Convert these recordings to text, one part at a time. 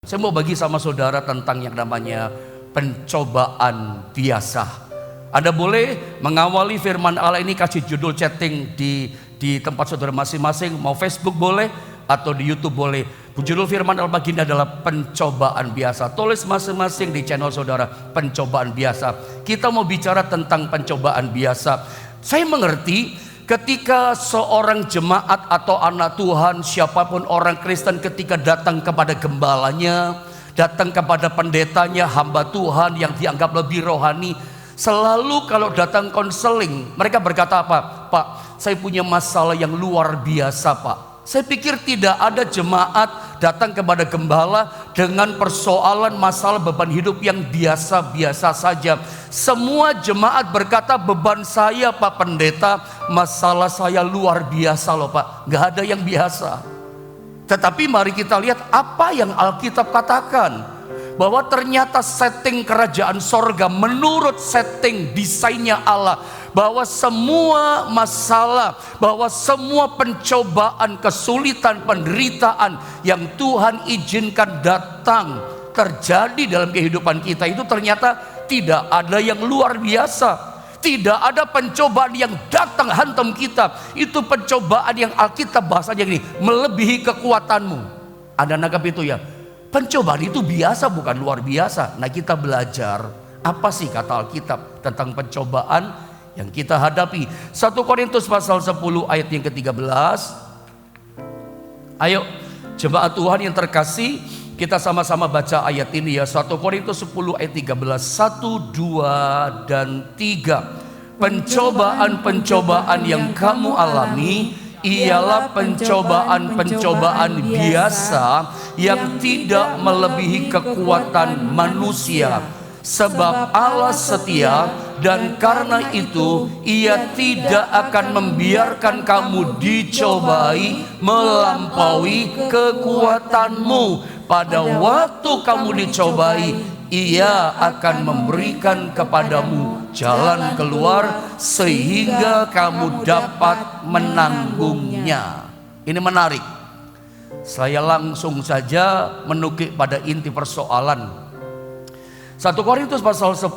Saya mau bagi sama saudara tentang yang namanya pencobaan biasa. Anda boleh mengawali firman Allah ini, kasih judul chatting di tempat saudara masing-masing. Mau Facebook boleh atau di YouTube boleh. Judul firman Allah pagi ini adalah pencobaan biasa. Tulis masing-masing di channel saudara, pencobaan biasa. Kita mau bicara tentang pencobaan biasa. Saya mengerti ketika seorang jemaat atau anak Tuhan, siapapun orang Kristen, ketika datang kepada gembalanya, datang kepada pendetanya, hamba Tuhan yang dianggap lebih rohani, selalu kalau datang konseling, mereka berkata apa? Pak, saya punya masalah yang luar biasa, Pak. Saya pikir tidak ada jemaat datang kepada gembala dengan persoalan masalah beban hidup yang biasa-biasa saja. Semua jemaat berkata, beban saya Pak Pendeta, masalah saya luar biasa loh Pak. Gak ada yang biasa. Tetapi mari kita lihat apa yang Alkitab katakan. Bahwa ternyata setting kerajaan sorga menurut setting desainnya Allah, bahwa semua masalah, bahwa semua pencobaan, kesulitan, penderitaan yang Tuhan izinkan datang terjadi dalam kehidupan kita itu ternyata tidak ada yang luar biasa. Tidak ada pencobaan yang datang hantam kita. Itu pencobaan yang Alkitab bahasanya gini, melebihi kekuatanmu. Anda nangkap itu ya? Pencobaan itu biasa, bukan luar biasa. Nah, kita belajar apa sih kata Alkitab tentang pencobaan yang kita hadapi. 1 Korintus pasal 10 ayat yang ke-13. Ayo jemaat Tuhan yang terkasih, kita sama-sama baca ayat ini ya. 1 Korintus 10 ayat 13. 1, 2, dan 3. Pencobaan-pencobaan yang kamu alami ialah pencobaan-pencobaan biasa yang tidak melebihi kekuatan manusia. Sebab Allah setia, dan karena itu Ia tidak akan membiarkan kamu dicobai melampaui kekuatanmu. Pada waktu kamu dicobai, Ia akan memberikan kepadamu jalan keluar sehingga kamu dapat menanggungnya. Ini menarik. Saya langsung saja menukik pada inti persoalan. 1 Korintus pasal 10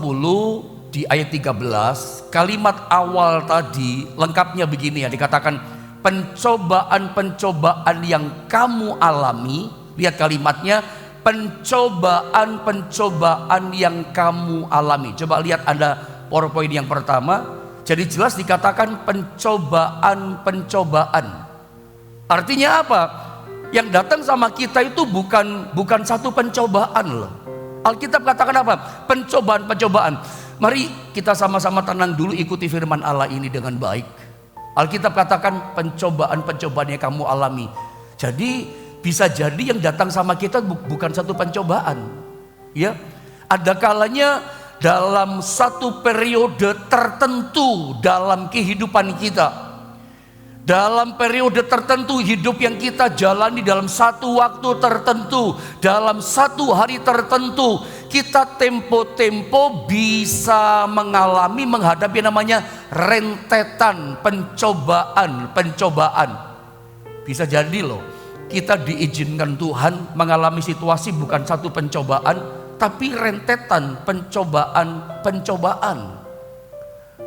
di ayat 13, kalimat awal tadi lengkapnya begini ya, dikatakan pencobaan-pencobaan yang kamu alami. Lihat kalimatnya, pencobaan-pencobaan yang kamu alami. Coba lihat Anda PowerPoint yang pertama. Jadi jelas dikatakan pencobaan-pencobaan. Artinya apa? Yang datang sama kita itu bukan satu pencobaan loh. Alkitab katakan apa? Pencobaan-pencobaan. Mari kita sama-sama tenang dulu, ikuti firman Allah ini dengan baik. Alkitab katakan pencobaan-pencobaan yang kamu alami. Jadi bisa jadi yang datang sama kita bukan satu pencobaan. Ya, ada kalanya dalam satu periode tertentu dalam kehidupan kita. Dalam periode tertentu hidup yang kita jalani dalam satu waktu tertentu, dalam satu hari tertentu, kita tempo-tempo bisa menghadapi namanya rentetan pencobaan. Bisa jadi loh, kita diizinkan Tuhan mengalami situasi bukan satu pencobaan, tapi rentetan pencobaan.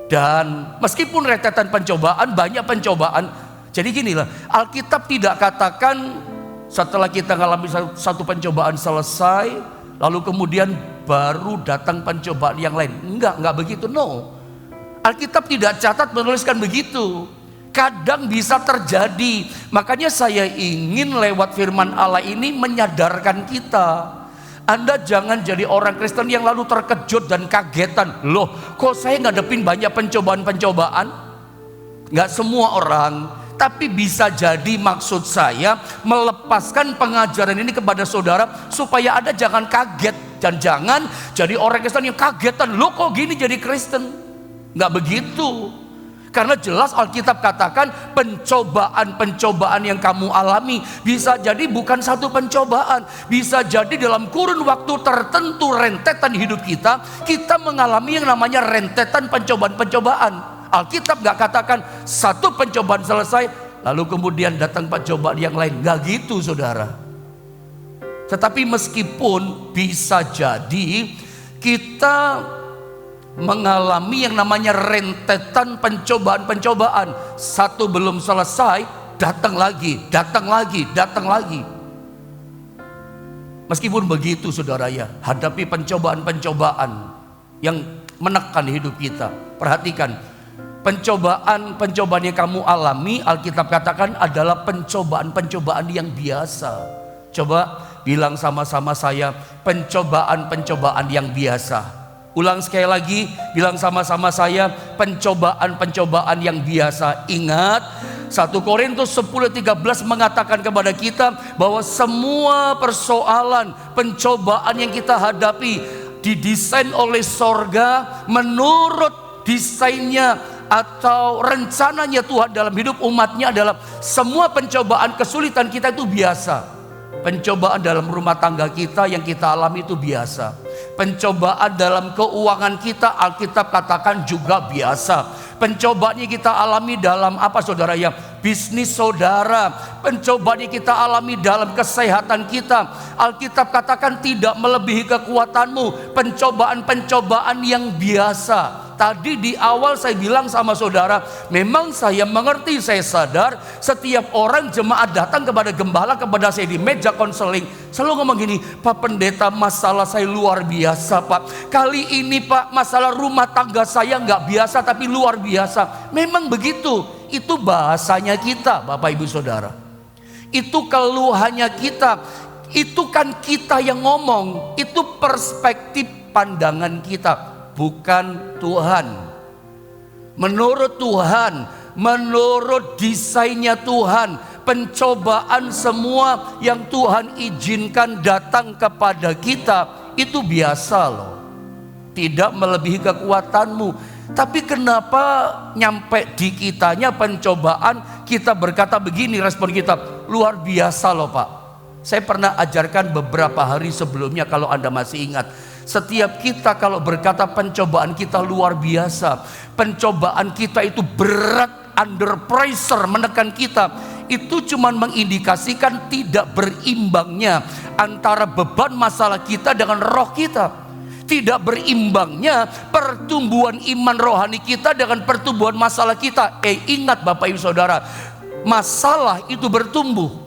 Dan meskipun rentetan pencobaan, banyak pencobaan. Jadi ginilah, Alkitab tidak katakan setelah kita mengalami satu pencobaan selesai, lalu kemudian baru datang pencobaan yang lain. Enggak begitu, no. Alkitab tidak catat menuliskan begitu. Kadang bisa terjadi. Makanya saya ingin lewat firman Allah ini menyadarkan kita. Anda jangan jadi orang Kristen yang lalu terkejut dan kagetan. Loh, kok saya ngadepin banyak pencobaan-pencobaan? Nggak semua orang. Tapi bisa jadi maksud saya melepaskan pengajaran ini kepada saudara supaya Anda jangan kaget. Dan jangan jadi orang Kristen yang kagetan. Loh, kok gini jadi Kristen? Nggak begitu. Karena jelas Alkitab katakan pencobaan-pencobaan yang kamu alami bisa jadi bukan satu pencobaan. Bisa jadi dalam kurun waktu tertentu rentetan hidup kita mengalami yang namanya rentetan pencobaan-pencobaan. Alkitab gak katakan satu pencobaan selesai lalu kemudian datang pencobaan yang lain. Gak gitu saudara. Tetapi meskipun bisa jadi kita mengalami yang namanya rentetan pencobaan-pencobaan, satu belum selesai, datang lagi, datang lagi, datang lagi. Meskipun begitu saudara ya, hadapi pencobaan-pencobaan yang menekan hidup kita. Perhatikan, pencobaan-pencobaan yang kamu alami, Alkitab katakan adalah pencobaan-pencobaan yang biasa. Coba bilang sama-sama saya, pencobaan-pencobaan yang biasa. Ulang sekali lagi, bilang sama-sama saya, pencobaan-pencobaan yang biasa. Ingat, 1 Korintus 10:13 mengatakan kepada kita bahwa semua persoalan, pencobaan yang kita hadapi didesain oleh sorga menurut desainnya atau rencananya Tuhan dalam hidup umatnya adalah semua pencobaan, kesulitan kita itu biasa. Pencobaan dalam rumah tangga kita yang kita alami itu biasa. Pencobaan dalam keuangan kita, Alkitab katakan juga biasa. Pencobaan yang kita alami dalam apa saudara ya? Bisnis saudara. Pencobaan yang kita alami dalam kesehatan kita, Alkitab katakan tidak melebihi kekuatanmu. Pencobaan-pencobaan yang biasa. Tadi di awal saya bilang sama saudara, memang saya mengerti, saya sadar setiap orang jemaat datang kepada gembala, kepada saya di meja konseling, selalu ngomong gini, Pak Pendeta, masalah saya luar biasa Pak. Kali ini Pak, masalah rumah tangga saya nggak biasa tapi luar biasa. Memang begitu, itu bahasanya kita Bapak Ibu Saudara. Itu keluhannya kita, itu kan kita yang ngomong, itu perspektif pandangan kita. Bukan Tuhan. Menurut Tuhan, menurut desainnya Tuhan, pencobaan semua yang Tuhan izinkan datang kepada kita itu biasa loh. Tidak melebihi kekuatanmu. Tapi kenapa nyampe di kitanya pencobaan, kita berkata begini, respon kita, luar biasa loh Pak. Saya pernah ajarkan beberapa hari sebelumnya kalau Anda masih ingat. Setiap kita kalau berkata pencobaan kita luar biasa, pencobaan kita itu berat, under pressure, menekan kita, itu cuma mengindikasikan tidak berimbangnya antara beban masalah kita dengan roh kita. Tidak berimbangnya pertumbuhan iman rohani kita dengan pertumbuhan masalah kita. Ingat Bapak Ibu Saudara, masalah itu bertumbuh.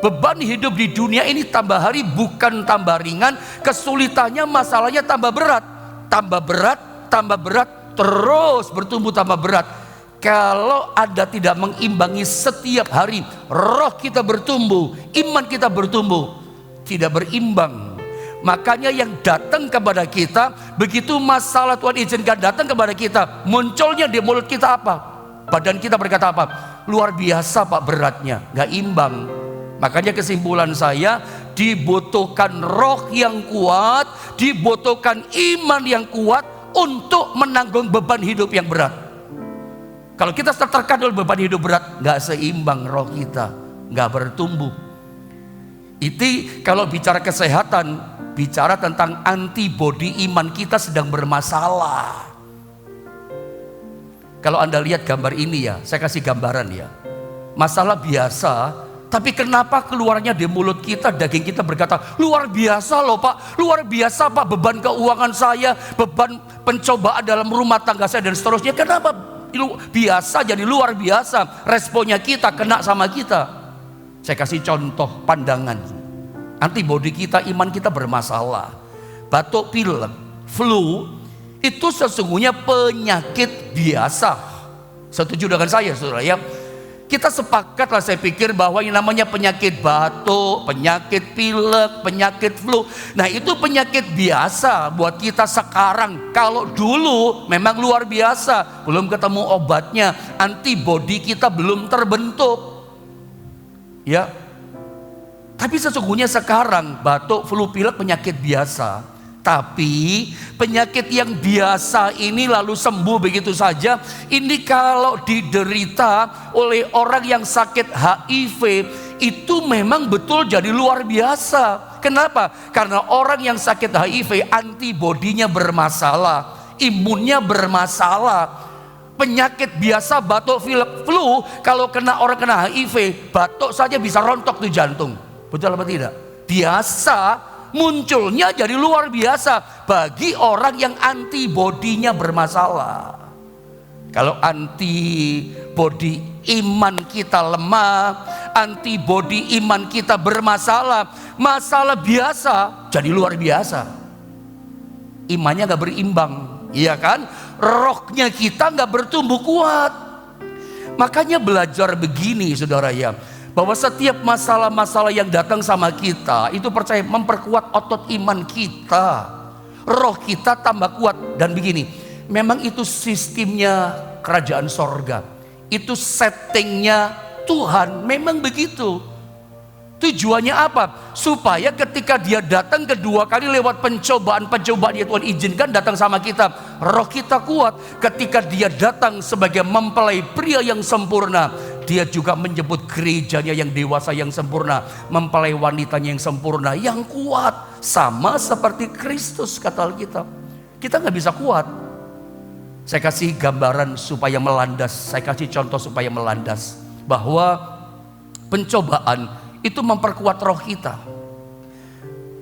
Beban hidup di dunia ini tambah hari bukan tambah ringan, kesulitannya, masalahnya tambah berat, tambah berat, tambah berat, terus bertumbuh tambah berat. Kalau Anda tidak mengimbangi setiap hari, roh kita bertumbuh, iman kita bertumbuh, tidak berimbang. Makanya yang datang kepada kita, begitu masalah Tuhan izinkan datang kepada kita, munculnya di mulut kita apa? Badan kita berkata apa? Luar biasa Pak beratnya, gak imbang. Makanya kesimpulan saya, dibutuhkan roh yang kuat, dibutuhkan iman yang kuat untuk menanggung beban hidup yang berat. Kalau kita tertekan oleh beban hidup berat, gak seimbang roh kita, gak bertumbuh. Itu kalau bicara kesehatan, bicara tentang antibodi iman kita sedang bermasalah. Kalau Anda lihat gambar ini ya, saya kasih gambaran ya. Masalah biasa, tapi kenapa keluarnya di mulut kita, daging kita berkata, luar biasa loh Pak, luar biasa Pak, beban keuangan saya, beban pencobaan dalam rumah tangga saya dan seterusnya. Kenapa biasa jadi luar biasa? Responnya kita kena sama kita. Saya kasih contoh pandangan. Antibodi kita, iman kita bermasalah. Batuk pilek, flu, itu sesungguhnya penyakit biasa. Setuju dengan saya saudara ya? Kita sepakatlah saya pikir bahwa yang namanya penyakit batuk, penyakit pilek, penyakit flu, nah itu penyakit biasa buat kita sekarang. Kalau dulu memang luar biasa, belum ketemu obatnya, antibodi kita belum terbentuk. Ya. Tapi sesungguhnya sekarang batuk, flu, pilek penyakit biasa. Tapi penyakit yang biasa ini lalu sembuh begitu saja. Ini kalau diderita oleh orang yang sakit HIV, itu memang betul jadi luar biasa. Kenapa? Karena orang yang sakit HIV antibodinya bermasalah, imunnya bermasalah. Penyakit biasa batuk, pilek, flu, kalau kena orang kena HIV, batuk saja bisa rontok tuh jantung. Betul apa tidak? biasa, munculnya jadi luar biasa bagi orang yang antibodinya bermasalah. Kalau antibodi iman kita lemah, antibodi iman kita bermasalah, masalah biasa jadi luar biasa. Imannya gak berimbang, iya kan? Rohnya kita gak bertumbuh kuat. Makanya belajar begini saudara ya, bahwa setiap masalah-masalah yang datang sama kita itu percaya memperkuat otot iman kita, roh kita tambah kuat. Dan begini, memang itu sistemnya kerajaan sorga, itu settingnya Tuhan, memang begitu. Tujuannya apa? Supaya ketika dia datang kedua kali lewat pencobaan-pencobaan yang Tuhan izinkan datang sama kita, roh kita kuat. Ketika dia datang sebagai mempelai pria yang sempurna, dia juga menyebut gerejanya yang dewasa yang sempurna, mempelai wanitanya yang sempurna, yang kuat. Sama seperti Kristus kata Alkitab. Kita gak bisa kuat. Saya kasih gambaran supaya melandas, saya kasih contoh supaya melandas, bahwa pencobaan itu memperkuat roh kita.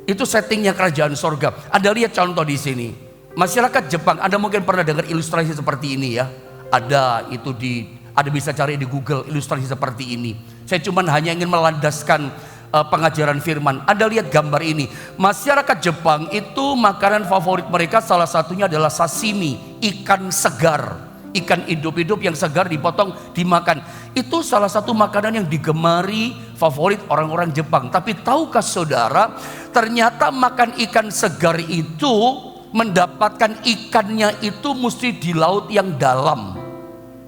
Itu settingnya kerajaan sorga. Anda lihat contoh di sini. Masyarakat Jepang, Anda mungkin pernah dengar ilustrasi seperti ini ya. Ada bisa cari di Google ilustrasi seperti ini. Saya cuma hanya ingin melandaskan pengajaran firman. Anda lihat gambar ini. Masyarakat Jepang itu makanan favorit mereka salah satunya adalah sashimi, ikan segar. Ikan hidup-hidup yang segar dipotong dimakan. Itu salah satu makanan yang digemari, favorit orang-orang Jepang. Tapi tahukah saudara, ternyata makan ikan segar itu mendapatkan ikannya itu mesti di laut yang dalam,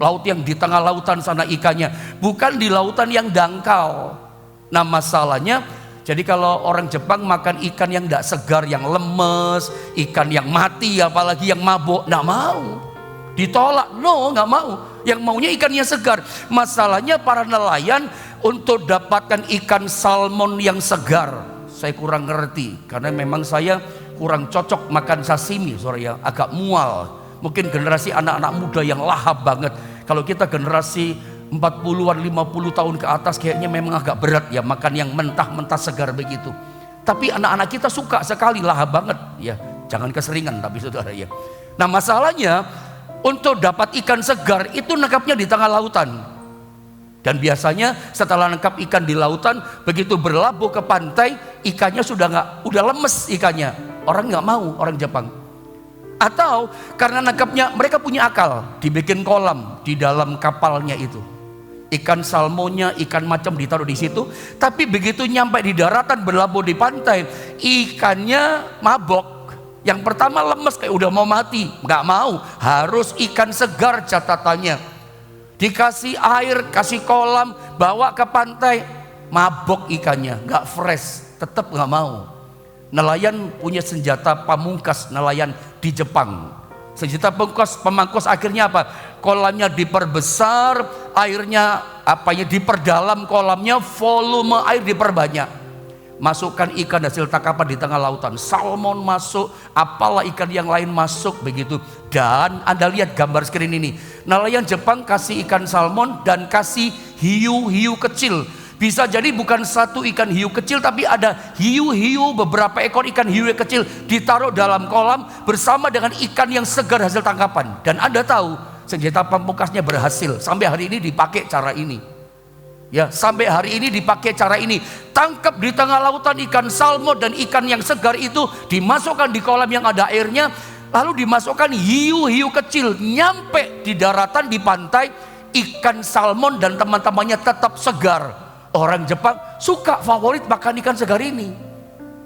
laut yang di tengah lautan sana ikannya, bukan di lautan yang dangkal. Nah masalahnya, jadi kalau orang Jepang makan ikan yang tidak segar, yang lemes, ikan yang mati, apalagi yang mabuk, tidak mau. Ditolak, nggak mau. Yang maunya ikannya segar. Masalahnya para nelayan untuk dapatkan ikan salmon yang segar, saya kurang ngerti, karena memang saya kurang cocok makan sashimi, sorry ya, agak mual. Mungkin generasi anak-anak muda yang lahap banget. Kalau kita generasi 40-an, 50 tahun ke atas kayaknya memang agak berat ya makan yang mentah-mentah segar begitu. Tapi anak-anak kita suka sekali, lahap banget ya. Jangan keseringan tapi saudara ya. Nah masalahnya, untuk dapat ikan segar itu nangkapnya di tengah lautan. Dan biasanya setelah nangkap ikan di lautan, begitu berlabuh ke pantai, ikannya udah lemes ikannya. Orang nggak mau, orang Jepang. Atau karena nangkapnya, mereka punya akal, dibikin kolam di dalam kapalnya itu. Ikan salmonnya, ikan macam ditaruh di situ. Tapi begitu nyampe di daratan, berlabuh di pantai, ikannya mabok. Yang pertama lemes, kayak udah mau mati, nggak mau, harus ikan segar catatannya. Dikasih air, kasih kolam, bawa ke pantai, mabok ikannya, nggak fresh, tetap nggak mau. Nelayan punya senjata pamungkas, nelayan di Jepang. Senjata pemangkus akhirnya apa? Kolamnya diperbesar, airnya diperdalam kolamnya, volume air diperbanyak. Masukkan ikan hasil tangkapan di tengah lautan, salmon masuk, apalah ikan yang lain masuk begitu. Dan Anda lihat gambar screen ini, nelayan Jepang kasih ikan salmon dan kasih hiu-hiu kecil. Bisa jadi bukan satu ikan hiu kecil, tapi ada hiu-hiu, beberapa ekor ikan hiu kecil ditaruh dalam kolam bersama dengan ikan yang segar hasil tangkapan. Dan Anda tahu senjata pamungkasnya berhasil, sampai hari ini dipakai cara ini. Ya, sampai hari ini dipakai cara ini. Tangkap di tengah lautan ikan salmon dan ikan yang segar itu, dimasukkan di kolam yang ada airnya, lalu dimasukkan hiu-hiu kecil. Nyampe di daratan, di pantai, ikan salmon dan teman-temannya tetap segar. Orang Jepang suka, favorit makan ikan segar ini.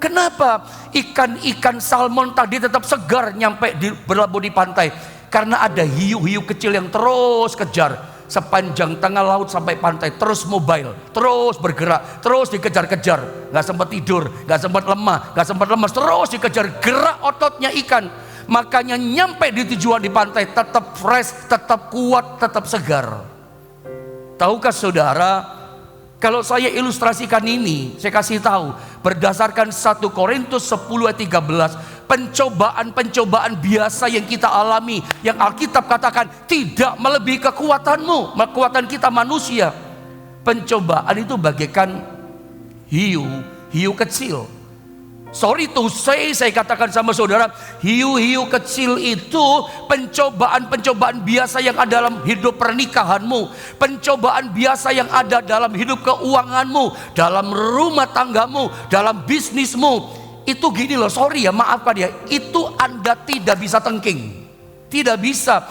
Kenapa? Ikan-ikan salmon tadi tetap segar nyampe berlabuh di pantai. Karena ada hiu-hiu kecil yang terus kejar. Sepanjang tengah laut sampai pantai, terus mobile, terus bergerak, terus dikejar-kejar, nggak sempat tidur, nggak sempat lemah, nggak sempat lemas, terus dikejar, gerak ototnya ikan. Makanya nyampe di tujuan di pantai tetap fresh, tetap kuat, tetap segar. Tahukah saudara, kalau saya ilustrasikan ini, saya kasih tahu berdasarkan 1 Korintus 10 ayat 13, pencobaan-pencobaan biasa yang kita alami, yang Alkitab katakan tidak melebihi kekuatanmu, kekuatan kita manusia. Pencobaan itu bagaikan hiu hiu kecil. Sorry to say, saya katakan sama saudara, hiu-hiu kecil itu pencobaan-pencobaan biasa yang ada dalam hidup pernikahanmu, pencobaan biasa yang ada dalam hidup keuanganmu, dalam rumah tanggamu, dalam bisnismu. Itu gini loh, sorry ya, maafkan ya, itu Anda tidak bisa tengking, tidak bisa.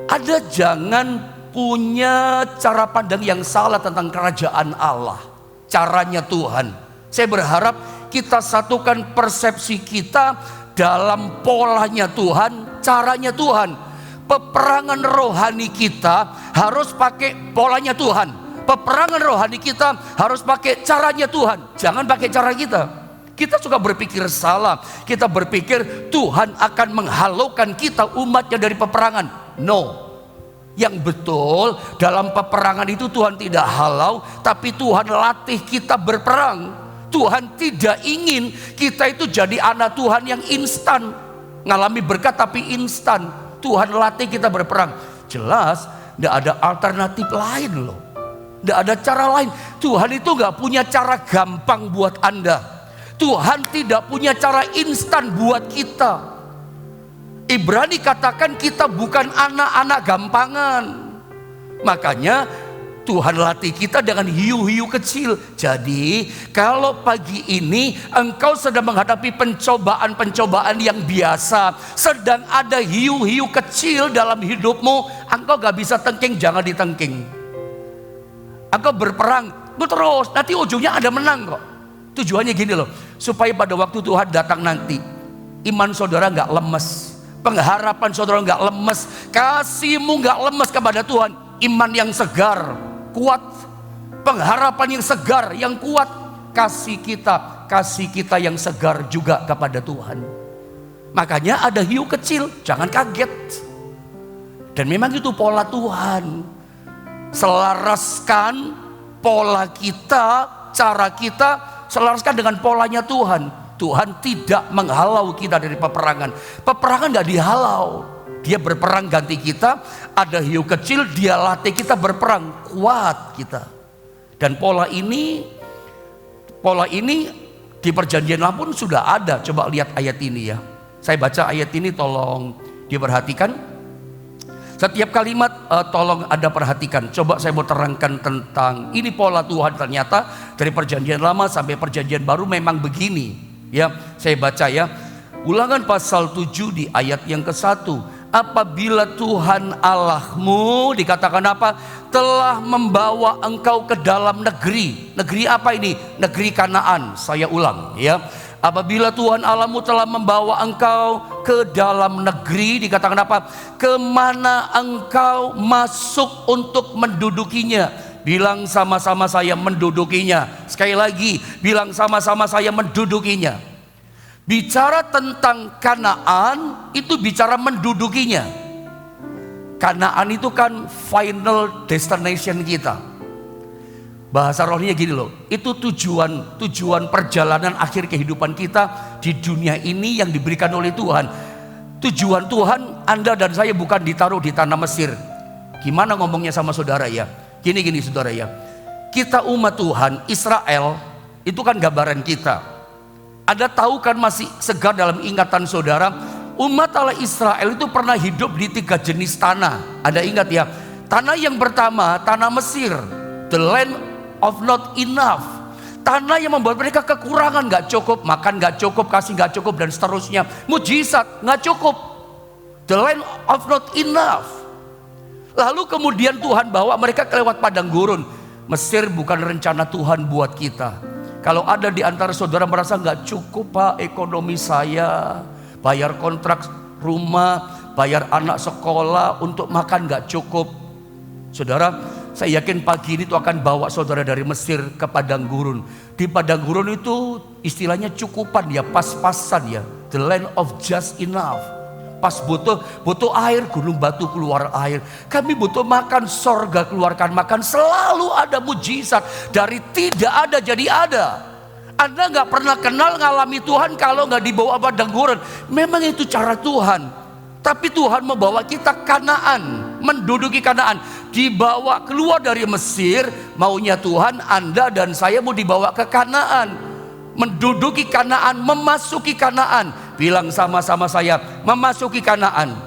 Ada jangan punya cara pandang yang salah tentang kerajaan Allah, caranya Tuhan. Saya berharap kita satukan persepsi kita dalam polanya Tuhan, caranya Tuhan. Peperangan rohani kita harus pakai polanya Tuhan. Peperangan rohani kita harus pakai caranya Tuhan. Jangan pakai cara kita. Kita suka berpikir salah. Kita berpikir Tuhan akan menghalaukan kita umatnya dari peperangan. No. Yang betul dalam peperangan itu Tuhan tidak halau, tapi Tuhan latih kita berperang. Tuhan tidak ingin kita itu jadi anak Tuhan yang instan, ngalami berkat tapi instan. Tuhan latih kita berperang. Jelas tidak ada alternatif lain loh, tidak ada cara lain. Tuhan itu gak punya cara gampang buat Anda. Tuhan tidak punya cara instan buat kita. Ibrani katakan kita bukan anak-anak gampangan. Makanya Tuhan latih kita dengan hiu-hiu kecil. Jadi kalau pagi ini engkau sedang menghadapi pencobaan-pencobaan yang biasa, sedang ada hiu-hiu kecil dalam hidupmu, engkau gak bisa tengking, jangan ditengking. Engkau berperang terus, nanti ujungnya ada menang kok. Tujuannya gini loh, supaya pada waktu Tuhan datang nanti, iman saudara gak lemes, pengharapan saudara gak lemes, kasihmu gak lemes kepada Tuhan. Iman yang segar, kuat, pengharapan yang segar, yang kuat, kasih kita yang segar juga kepada Tuhan. Makanya ada hiu kecil, jangan kaget. Dan memang itu pola Tuhan. Selaraskan pola kita, cara kita, selaraskan dengan polanya Tuhan. Tuhan tidak menghalau kita dari peperangan. Peperangan gak dihalau. Dia berperang ganti kita. Ada hiu kecil, dia latih kita berperang, kuat kita. Dan pola ini di perjanjian lama pun sudah ada. Coba lihat ayat ini ya. Saya baca ayat ini, tolong diperhatikan. Setiap kalimat tolong Anda perhatikan. Coba saya mau terangkan tentang ini pola Tuhan. Ternyata dari perjanjian lama sampai perjanjian baru memang begini. Ya, saya baca ya. Ulangan pasal 7 di ayat yang ke-1. Apabila Tuhan Allahmu, dikatakan apa? Telah membawa engkau ke dalam negeri. Negeri apa ini? Negeri Kanaan. Saya ulang ya. Apabila Tuhan Allahmu telah membawa engkau ke dalam negeri, dikatakan apa? Kemana engkau masuk untuk mendudukinya. Bilang sama-sama saya mendudukinya. Sekali lagi, bilang sama-sama saya mendudukinya. Bicara tentang Kanaan itu bicara mendudukinya. Kanaan itu kan final destination kita. Bahasa rohnya gini loh, itu tujuan perjalanan akhir kehidupan kita di dunia ini yang diberikan oleh Tuhan. Tujuan Tuhan, Anda dan saya bukan ditaruh di tanah Mesir. Gimana ngomongnya sama saudara ya? Gini saudara ya. Kita umat Tuhan, Israel itu kan gambaran kita. Anda tahu kan, masih segar dalam ingatan saudara, umat Allah Israel itu pernah hidup di 3 jenis tanah. Anda ingat ya? Tanah yang pertama, tanah Mesir, the land of not enough. Tanah yang membuat mereka kekurangan, gak cukup, makan gak cukup, kasih gak cukup, dan seterusnya. Mujizat gak cukup, the land of not enough. Lalu kemudian Tuhan bawa mereka kelewat padang gurun. Mesir bukan rencana Tuhan buat kita. Kalau ada di antara saudara merasa gak cukup Pak ekonomi saya, bayar kontrak rumah, bayar anak sekolah, untuk makan gak cukup. Saudara, saya yakin pagi ini Tuhan akan bawa saudara dari Mesir ke padang gurun. Di padang gurun itu istilahnya cukupan ya, pas-pasan ya, the land of just enough. Pas butuh air, gunung batu keluar air. Kami butuh makan, sorga keluarkan makan. Selalu ada mujizat. Dari tidak ada jadi ada. Anda gak pernah kenal ngalami Tuhan kalau gak dibawa padang gurun. Memang itu cara Tuhan. Tapi Tuhan membawa kita Kanaan, menduduki Kanaan. Dibawa keluar dari Mesir, maunya Tuhan Anda dan saya mau dibawa ke Kanaan. menduduki Kanaan, memasuki Kanaan. Bilang sama-sama saya, memasuki Kanaan.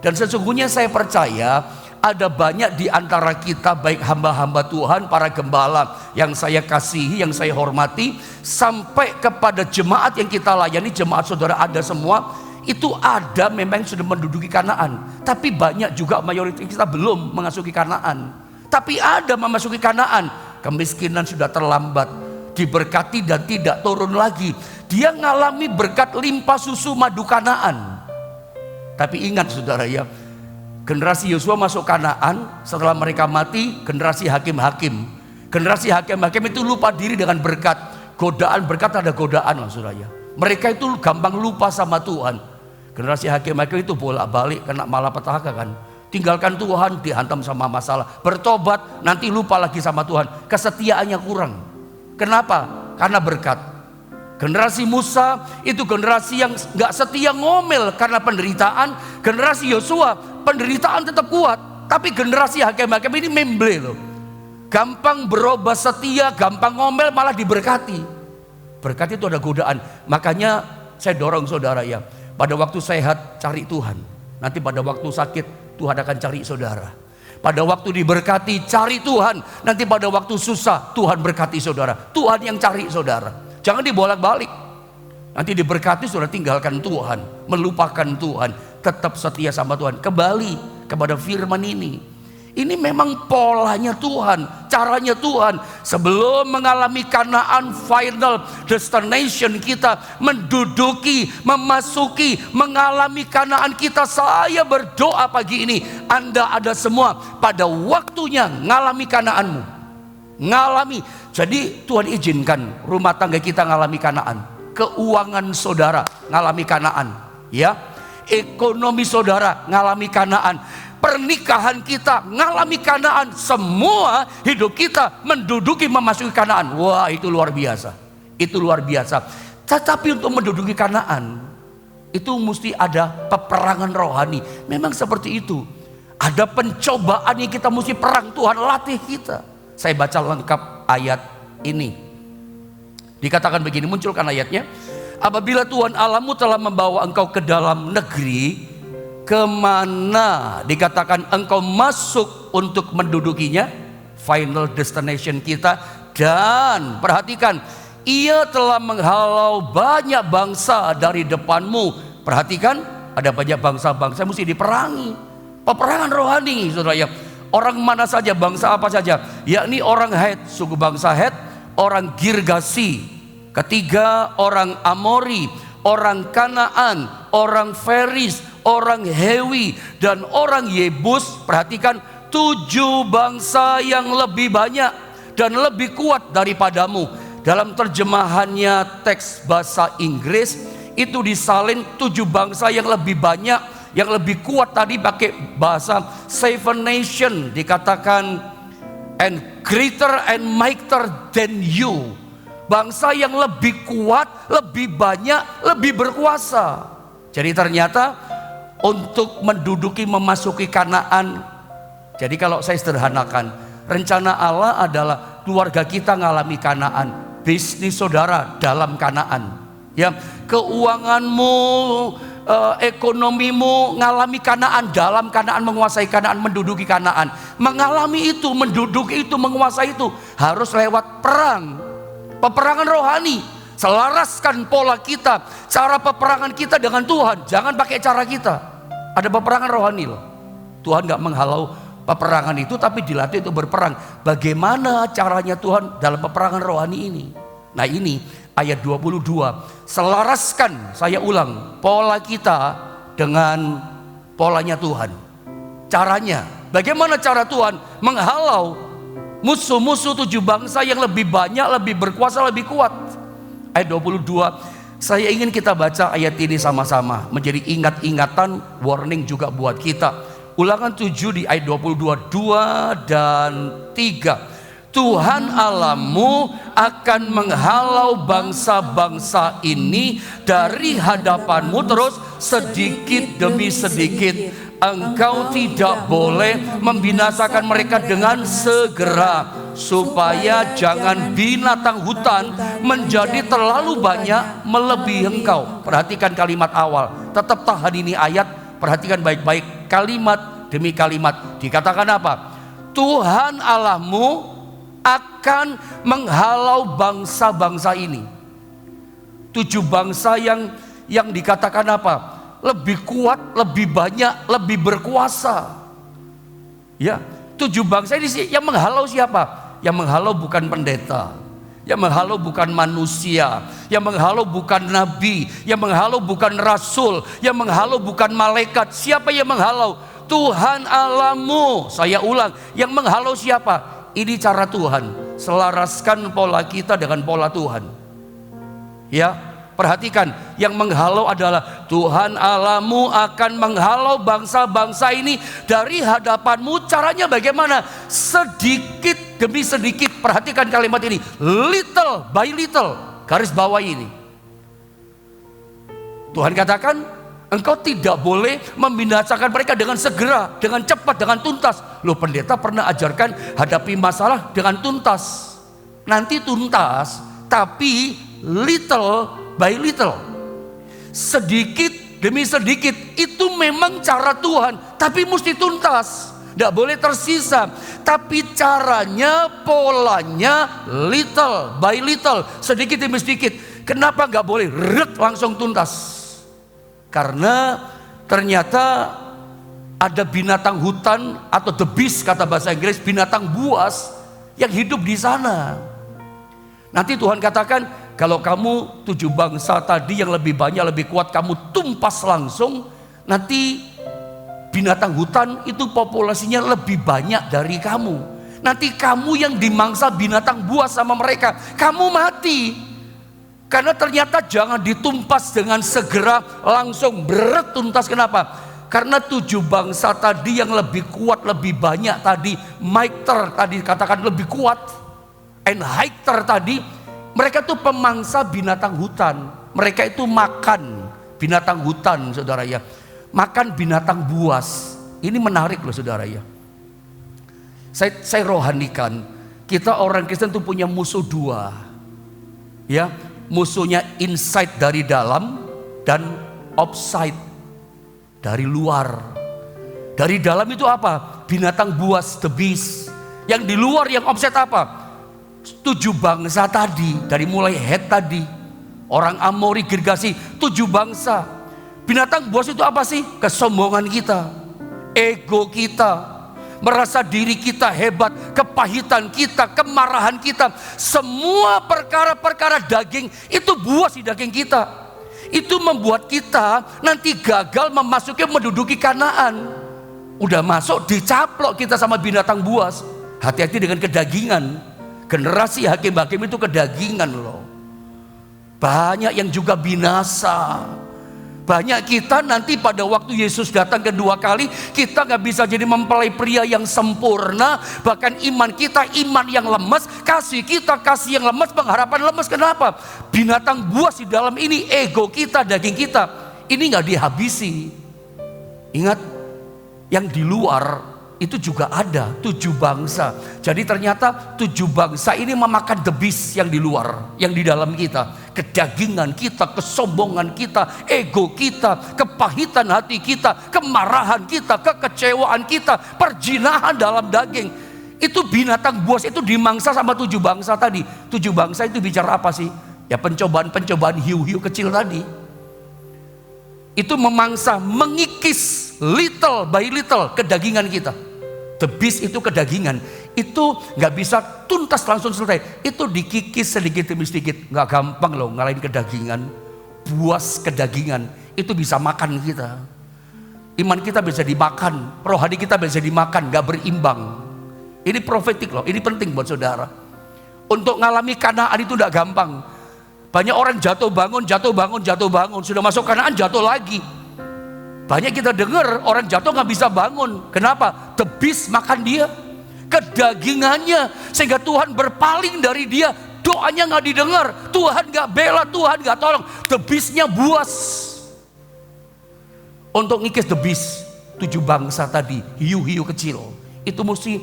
Dan sesungguhnya saya percaya ada banyak di antara kita, baik hamba-hamba Tuhan, para gembala yang saya kasihi, yang saya hormati, sampai kepada jemaat yang kita layani, jemaat saudara ada semua, itu ada memang sudah menduduki Kanaan. Tapi banyak juga mayoritas kita belum memasuki Kanaan. Tapi ada memasuki Kanaan, kemiskinan sudah terlambat, diberkati dan tidak turun lagi. Dia ngalami berkat limpah susu madu Kanaan. Tapi ingat saudara ya, generasi Yosua masuk Kanaan, setelah mereka mati, generasi hakim-hakim. Generasi hakim-hakim itu lupa diri dengan berkat. Godaan, berkat ada godaan, saudara ya. Mereka itu gampang lupa sama Tuhan. Generasi hakim-hakim itu bolak-balik kena malapetaka kan. Tinggalkan Tuhan, dihantam sama masalah. Bertobat, nanti lupa lagi sama Tuhan. Kesetiaannya kurang. Kenapa? Karena berkat. Generasi Musa itu generasi yang gak setia, ngomel karena penderitaan. Generasi Yosua penderitaan tetap kuat, tapi generasi hakim-hakim ini memble loh. Gampang berubah setia, gampang ngomel, malah diberkati. Berkat itu ada godaan. Makanya saya dorong saudara ya, pada waktu sehat cari Tuhan. Nanti pada waktu sakit Tuhan akan cari saudara. Pada waktu diberkati cari Tuhan. Nanti pada waktu susah Tuhan berkati saudara. Tuhan yang cari saudara. Jangan dibolak-balik. Nanti diberkati sudah tinggalkan Tuhan, melupakan Tuhan, tetap setia sama Tuhan. Kembali kepada firman ini. Ini memang polanya Tuhan, caranya Tuhan. Sebelum mengalami Kanaan, final destination kita, menduduki, memasuki, mengalami Kanaan kita. Saya berdoa pagi ini, Anda ada semua pada waktunya ngalami Kanaanmu. Ngalami. Jadi Tuhan izinkan rumah tangga kita ngalami Kanaan, keuangan saudara ngalami Kanaan, ya, ekonomi saudara ngalami Kanaan, pernikahan kita ngalami Kanaan, semua hidup kita menduduki, memasuki Kanaan. Wah, itu luar biasa, itu luar biasa. Tetapi untuk menduduki Kanaan itu mesti ada peperangan rohani. Memang seperti itu. Ada pencobaan yang kita mesti perang, Tuhan latih kita. Saya baca lengkap ayat ini. Dikatakan begini, munculkan ayatnya. Apabila Tuhan Allahmu telah membawa engkau ke dalam negeri, kemana dikatakan engkau masuk untuk mendudukinya, final destination kita. Dan perhatikan, ia telah menghalau banyak bangsa dari depanmu. Perhatikan, ada banyak bangsa-bangsa mesti diperangi. Peperangan rohani, saudara ya. Orang mana saja, bangsa apa saja, yakni orang Het, suku bangsa Het, orang Girgasi, ketiga orang Amori, orang Kanaan, orang Feris, orang Hewi, dan orang Yebus. Perhatikan, 7 bangsa yang lebih banyak dan lebih kuat daripadamu. Dalam terjemahannya teks bahasa Inggris itu disalin 7 bangsa yang lebih banyak, yang lebih kuat. Tadi pakai bahasa 7 nation, dikatakan and greater and mightier than you. Bangsa yang lebih kuat, lebih banyak, lebih berkuasa. Jadi ternyata untuk menduduki, memasuki Kanaan, jadi kalau saya sederhanakan, rencana Allah adalah keluarga kita ngalami Kanaan, bisnis saudara dalam Kanaan, ya, keuanganmu, ekonomimu ngalami Kanaan, dalam Kanaan, menguasai Kanaan, menduduki Kanaan. Mengalami itu, menduduki itu, menguasai itu harus lewat perang, peperangan rohani. Selaraskan pola kita, cara peperangan kita dengan Tuhan. Jangan pakai cara kita. Ada peperangan rohani loh. Tuhan gak menghalau peperangan itu, tapi dilatih untuk berperang. Bagaimana caranya Tuhan dalam peperangan rohani ini? Nah ini ayat 22, selaraskan, saya ulang, pola kita dengan polanya Tuhan. Caranya, bagaimana cara Tuhan menghalau musuh-musuh 7 bangsa yang lebih banyak, lebih berkuasa, lebih kuat. Ayat 22, saya ingin kita baca ayat ini sama-sama, menjadi ingat-ingatan, warning juga buat kita. Ulangan 7 di ayat 22, 2 dan 3. Tuhan Allahmu akan menghalau bangsa-bangsa ini dari hadapanmu, terus sedikit demi sedikit. Engkau tidak boleh membinasakan mereka dengan segera. Supaya jangan binatang hutan menjadi terlalu banyak melebihi engkau. Perhatikan kalimat awal. Tetap tahan ini ayat. Perhatikan baik-baik kalimat demi kalimat. Dikatakan apa? Tuhan Allahmu akan menghalau bangsa-bangsa ini. 7 bangsa yang dikatakan apa? Lebih kuat, lebih banyak, lebih berkuasa. Ya, 7 bangsa ini sih yang menghalau siapa? Yang menghalau bukan pendeta, yang menghalau bukan manusia, yang menghalau bukan nabi, yang menghalau bukan rasul, yang menghalau bukan malaikat. Siapa yang menghalau? Tuhan Allahmu. Saya ulang, yang menghalau siapa? Ini cara Tuhan. Selaraskan pola kita dengan pola Tuhan. Ya, perhatikan, yang menghalau adalah Tuhan Allahmu akan menghalau bangsa-bangsa ini dari hadapanmu. Caranya bagaimana? Sedikit demi sedikit. Perhatikan kalimat ini, little by little. Garis bawah ini. Tuhan katakan, engkau tidak boleh membinasakan mereka dengan segera, dengan cepat, dengan tuntas. Loh, pendeta pernah ajarkan hadapi masalah dengan tuntas. Nanti tuntas, tapi little by little, sedikit demi sedikit. Itu memang cara Tuhan, tapi mesti tuntas, tidak boleh tersisa. Tapi caranya, polanya little by little, sedikit demi sedikit. Kenapa nggak boleh langsung tuntas? Karena ternyata ada binatang hutan atau the beast, kata bahasa Inggris, binatang buas yang hidup di sana. Nanti Tuhan katakan, kalau kamu 7 bangsa tadi yang lebih banyak, lebih kuat, kamu tumpas langsung, nanti binatang hutan itu populasinya lebih banyak dari kamu. Nanti kamu yang dimangsa binatang buas sama mereka, kamu mati. Karena ternyata jangan ditumpas dengan segera, langsung berat tuntas. Kenapa? Karena 7 bangsa tadi yang lebih kuat, lebih banyak tadi, mightier tadi katakan lebih kuat, and higher tadi, mereka itu pemangsa binatang hutan. Mereka itu makan binatang hutan, saudara ya. Makan binatang buas. Ini menarik loh, saudara ya. Saya rohanikan, kita orang Kristen itu punya musuh 2. Ya, musuhnya inside dari dalam dan outside dari luar. Dari dalam itu apa? Binatang buas, the beast. Yang di luar, yang outside apa? 7 bangsa tadi, dari mulai Het tadi, orang Amori, Girgasi, 7 bangsa. Binatang buas itu apa sih? Kesombongan kita, ego kita, merasa diri kita hebat, kepahitan kita, kemarahan kita. Semua perkara-perkara daging itu buas di daging kita. Itu membuat kita nanti gagal memasuki, menduduki Kanaan. Udah masuk, dicaplok kita sama binatang buas. Hati-hati dengan kedagingan. Generasi hakim-hakim itu kedagingan loh. Banyak yang juga binasa. Banyak kita nanti pada waktu Yesus datang kedua kali, kita gak bisa jadi mempelai pria yang sempurna. Bahkan iman kita iman yang lemas, kasih kita kasih yang lemas, pengharapan lemas. Kenapa? Binatang buas di dalam ini, ego kita, daging kita, ini gak dihabisi. Ingat, yang di luar itu juga ada 7 bangsa. Jadi ternyata 7 bangsa ini memakan the beast yang di luar, yang di dalam kita. Kedagingan kita, kesombongan kita, ego kita, kepahitan hati kita, kemarahan kita, kekecewaan kita, perjinahan dalam daging. Itu binatang buas itu dimangsa sama 7 bangsa tadi. 7 bangsa itu bicara apa sih? Ya pencobaan-pencobaan hiu-hiu kecil tadi. Itu memangsa, mengikis little by little kedagingan kita. The beast itu kedagingan. Itu gak bisa tuntas langsung selesai. Itu dikikis sedikit demi sedikit. Gak gampang loh ngalahin kedagingan. Buas kedagingan itu bisa makan kita. Iman kita bisa dimakan, rohani kita bisa dimakan, gak berimbang. Ini profetik loh, ini penting buat saudara. Untuk ngalami Kanaan itu gak gampang. Banyak orang jatuh bangun, sudah masuk Kanaan jatuh lagi. Banyak kita dengar orang jatuh gak bisa bangun. Kenapa? The beast makan dia, kedagingannya, sehingga Tuhan berpaling dari dia. Doanya gak didengar, Tuhan gak bela, Tuhan gak tolong. The beastnya buas. Untuk ngikis the beast, 7 bangsa tadi, hiu-hiu kecil, itu mesti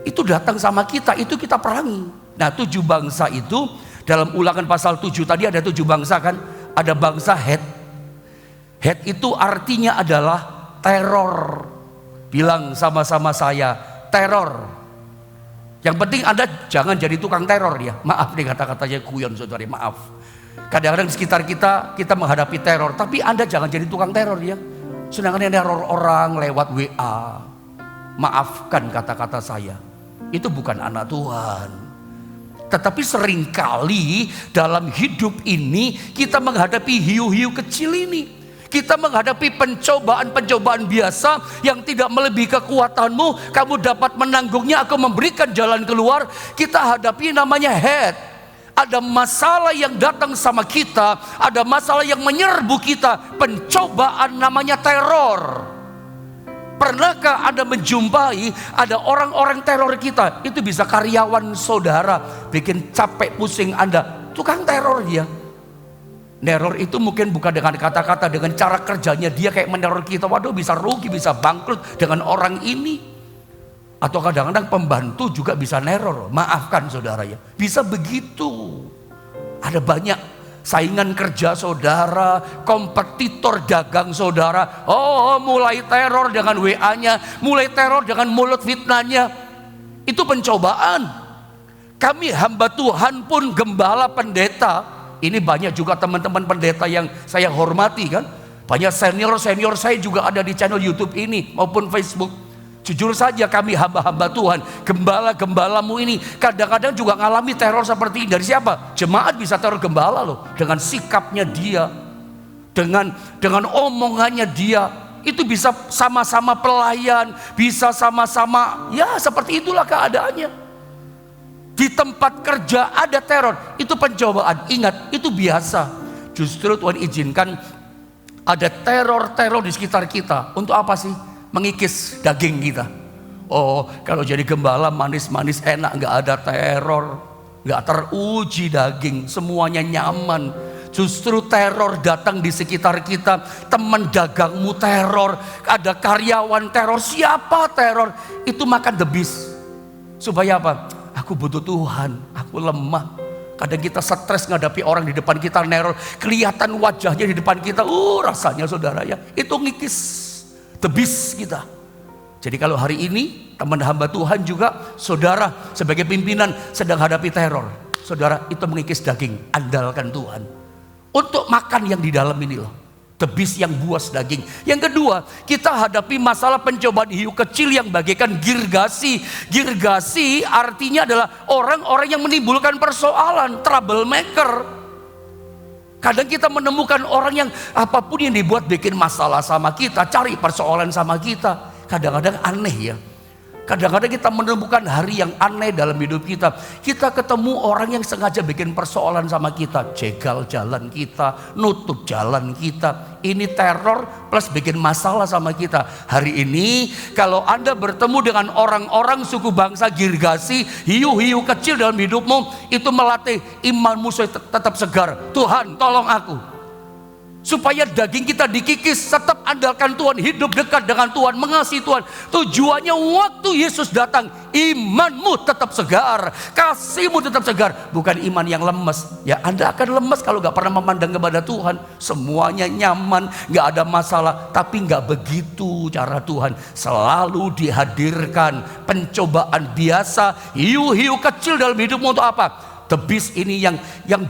itu datang sama kita, itu kita perangi. Nah 7 bangsa itu dalam Ulangan pasal 7 tadi ada 7 bangsa kan. Ada bangsa Het. Het itu artinya adalah teror. Bilang sama-sama saya, teror. Yang penting Anda jangan jadi tukang teror ya. Maaf nih kata-katanya guyon saudara, maaf. Kadang-kadang di sekitar kita menghadapi teror, tapi Anda jangan jadi tukang teror ya. Sedangkan teror orang lewat WA. Maafkan kata-kata saya. Itu bukan anak Tuhan. Tetapi seringkali dalam hidup ini kita menghadapi hiu-hiu kecil ini. Kita menghadapi pencobaan-pencobaan biasa yang tidak melebihi kekuatanmu. Kamu dapat menanggungnya, aku memberikan jalan keluar. Kita hadapi namanya Het. Ada masalah yang datang sama kita, ada masalah yang menyerbu kita. Pencobaan namanya teror. Pernahkah Anda menjumpai ada orang-orang teror kita? Itu bisa karyawan saudara, bikin capek pusing Anda. Tukang teror dia. Neror itu mungkin bukan dengan kata-kata, dengan cara kerjanya dia kayak meneror kita. Waduh, bisa rugi, bisa bangkrut dengan orang ini. Atau kadang-kadang pembantu juga bisa neror. Maafkan saudara ya, bisa begitu. Ada banyak saingan kerja saudara, kompetitor dagang saudara. Oh, mulai teror dengan WA-nya, mulai teror dengan mulut fitnahnya. Itu pencobaan. Kami hamba Tuhan pun, gembala, pendeta, ini banyak juga teman-teman pendeta yang saya hormati kan. Banyak senior-senior saya juga ada di channel YouTube ini maupun Facebook. Jujur saja kami hamba-hamba Tuhan, gembala-gembalamu ini kadang-kadang juga ngalami teror seperti ini. Dari siapa? Jemaat bisa teror gembala loh. Dengan sikapnya dia, dengan omongannya dia. Itu bisa sama-sama pelayan, bisa sama-sama, ya seperti itulah keadaannya. Di tempat kerja ada teror, itu pencobaan. Ingat, itu biasa. Justru Tuhan izinkan ada teror-teror di sekitar kita. Untuk apa sih? Mengikis daging kita. Oh, kalau jadi gembala manis-manis enak, nggak ada teror, nggak teruji daging, semuanya nyaman. Justru teror datang di sekitar kita. Teman dagangmu teror, ada karyawan teror, siapa teror? Itu makan debis. Supaya apa? Aku butuh Tuhan, aku lemah. Kadang kita stres ngadapi orang di depan kita neror, kelihatan wajahnya di depan kita, rasanya saudara ya, itu ngikis debis kita. Jadi kalau hari ini teman hamba Tuhan juga, saudara sebagai pimpinan sedang hadapi teror, saudara itu mengikis daging, andalkan Tuhan untuk makan yang di dalam ini loh, debis yang buas daging. Yang kedua, kita hadapi masalah pencobaan hiu kecil yang bagaikan girgasi. Girgasi artinya adalah orang-orang yang menimbulkan persoalan, troublemaker. Kadang kita menemukan orang yang apapun yang dibuat bikin masalah sama kita, cari persoalan sama kita. Kadang-kadang aneh ya. Kadang-kadang kita menemukan hari yang aneh dalam hidup kita. Kita ketemu orang yang sengaja bikin persoalan sama kita, jegal jalan kita, nutup jalan kita. Ini teror plus bikin masalah sama kita. Hari ini kalau Anda bertemu dengan orang-orang suku bangsa Girgasi, hiu-hiu kecil dalam hidupmu, itu melatih imanmu tetap segar. Tuhan, tolong aku. Supaya daging kita dikikis, tetap andalkan Tuhan, hidup dekat dengan Tuhan, mengasihi Tuhan. Tujuannya waktu Yesus datang, imanmu tetap segar, kasihmu tetap segar. Bukan iman yang lemes. Ya Anda akan lemes kalau gak pernah memandang kepada Tuhan. Semuanya nyaman, gak ada masalah. Tapi gak begitu cara Tuhan. Selalu dihadirkan pencobaan biasa, hiu-hiu kecil dalam hidupmu untuk apa? Debis ini yang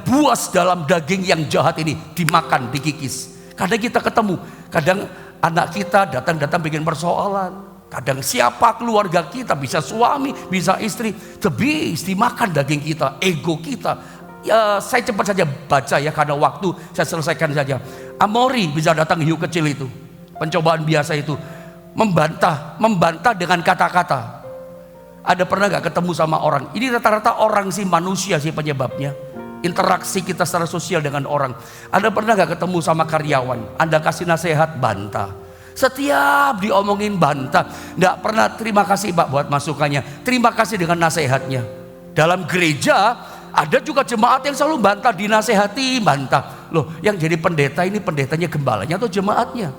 buas dalam daging yang jahat ini dimakan, dikikis. Kadang kita ketemu, kadang anak kita datang bikin persoalan. Kadang siapa keluarga kita, bisa suami, bisa istri, debis dimakan daging kita, ego kita. Ya saya cepat saja baca ya karena waktu, saya selesaikan saja. Amori bisa datang hiu kecil itu, pencobaan biasa itu, membantah dengan kata-kata. Ada pernah gak ketemu sama orang? Ini rata-rata orang sih, manusia sih penyebabnya. Interaksi kita secara sosial dengan orang. Anda pernah gak ketemu sama karyawan? Anda kasih nasihat, bantah. Setiap diomongin bantah. Gak pernah terima kasih Pak buat masukannya. Terima kasih dengan nasihatnya. Dalam gereja ada juga jemaat yang selalu bantah, dinasehati, bantah. Loh yang jadi pendeta ini pendetanya, gembalanya atau jemaatnya?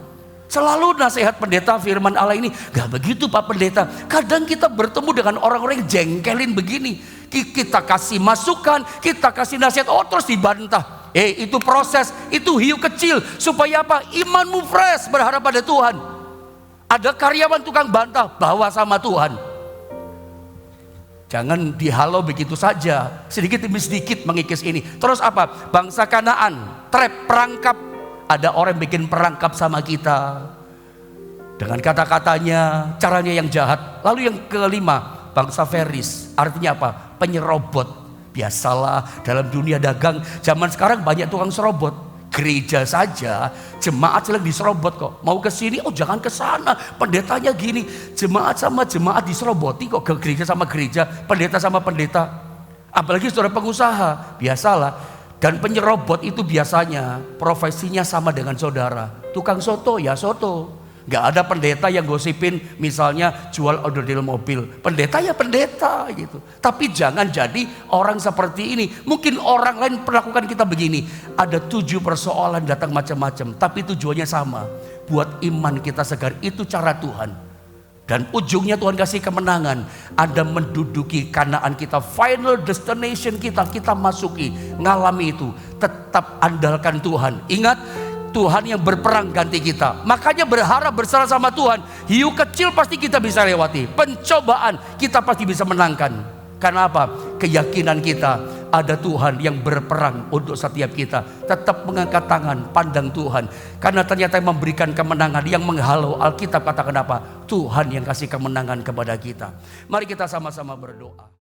Selalu nasihat pendeta firman Allah ini, gak begitu Pak Pendeta. Kadang kita bertemu dengan orang-orang yang jengkelin begini. Kita kasih masukan, kita kasih nasihat, oh terus dibantah. Itu proses, itu hiu kecil. Supaya apa? Imanmu fresh, berharap pada Tuhan. Ada karyawan tukang bantah, bawa sama Tuhan. Jangan dihalau begitu saja, sedikit demi sedikit mengikis ini. Terus apa? Bangsa Kanaan, trap, perangkap. Ada orang bikin perangkap sama kita dengan kata-katanya, caranya yang jahat. Lalu yang kelima, bangsa Feris, artinya apa? Penyerobot. Biasalah dalam dunia dagang zaman sekarang banyak tukang serobot. Gereja saja jemaat sedang diserobot kok. Mau ke sini, oh jangan ke sana, pendetanya gini. Jemaat sama jemaat diseroboti kok, ke gereja sama gereja, pendeta sama pendeta. Apalagi saudara pengusaha, biasalah. Dan penyerobot itu biasanya profesinya sama dengan saudara. Tukang soto ya soto. Gak ada pendeta yang gosipin misalnya jual onderdil mobil. Pendeta ya pendeta gitu. Tapi jangan jadi orang seperti ini. Mungkin orang lain perlakukan kita begini. Ada 7 persoalan datang macam-macam. Tapi tujuannya sama. Buat iman kita segar. Itu cara Tuhan. Dan ujungnya Tuhan kasih kemenangan. Anda menduduki Kanaan kita, final destination kita masuki, ngalami itu. Tetap andalkan Tuhan. Ingat, Tuhan yang berperang ganti kita. Makanya berharap bersama sama Tuhan. Hiu kecil pasti kita bisa lewati. Pencobaan kita pasti bisa menangkan. Karena apa? Keyakinan kita ada Tuhan yang berperang untuk setiap kita. Tetap mengangkat tangan, pandang Tuhan. Karena ternyata yang memberikan kemenangan, yang menghalau, Alkitab katakan apa? Tuhan yang kasih kemenangan kepada kita. Mari kita sama-sama berdoa.